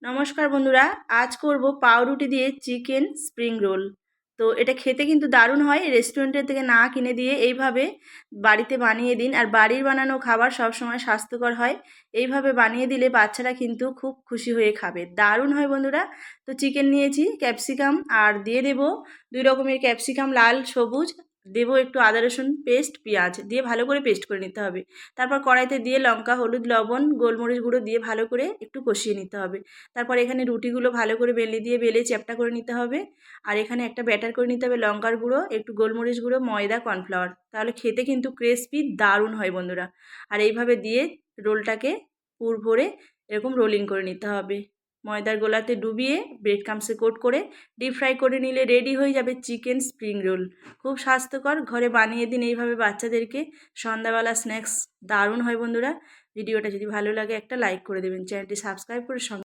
নমস্কার বন্ধুরা, আজ করব পাউরুটি দিয়ে চিকেন স্প্রিং রোল। তো এটা খেতে কিন্তু দারুণ হয়। রেস্টুরেন্টের থেকে না কিনে দিয়ে এইভাবে বাড়িতে বানিয়ে দিন। আর বাড়ির বানানো খাবার সবসময় স্বাস্থ্যকর হয়। এইভাবে বানিয়ে দিলে বাচ্চারা কিন্তু খুব খুশি হয়ে খাবে, দারুণ হয় বন্ধুরা। তো চিকেন নিয়েছি, ক্যাপসিকাম আর দিয়ে দেব 2 রকমের ক্যাপসিকাম, লাল সবুজ। দেবো একটু আদা রসুন পেস্ট, পেঁয়াজ দিয়ে ভালো করে পেস্ট করে নিতে হবে। তারপর কড়াইতে দিয়ে লঙ্কা, হলুদ, লবণ, গোলমরিচ গুঁড়ো দিয়ে ভালো করে একটু কষিয়ে নিতে হবে। তারপর এখানে রুটিগুলো ভালো করে বেলে চ্যাপ্টা করে নিতে হবে। আর এখানে একটা ব্যাটার করে নিতে হবে, লঙ্কার গুঁড়ো, একটু গোলমরিচ গুঁড়ো, ময়দা, কর্নফ্লাওয়ার। তাহলে খেতে কিন্তু ক্রিসপি দারুণ হয় বন্ধুরা। আর এইভাবে দিয়ে রোলটাকে পুর ভরে এরকম রোলিং করে নিতে হবে। ময়দার গোলাতে ডুবিয়ে ব্রেড ক্রাম্বসে কোট করে ডিপ ফ্রাই করে নিলে রেডি হয়ে যাবে চিকেন স্প্রিং রোল। খুব স্বাস্থ্যকর, ঘরে বানিয়ে দিন এইভাবে বাচ্চাদেরকে। সন্ধ্যাবেলা স্ন্যাক্স দারুণ হয় বন্ধুরা। ভিডিওটা যদি ভালো লাগে একটা লাইক করে দেবেন, চ্যানেলটি সাবস্ক্রাইব করে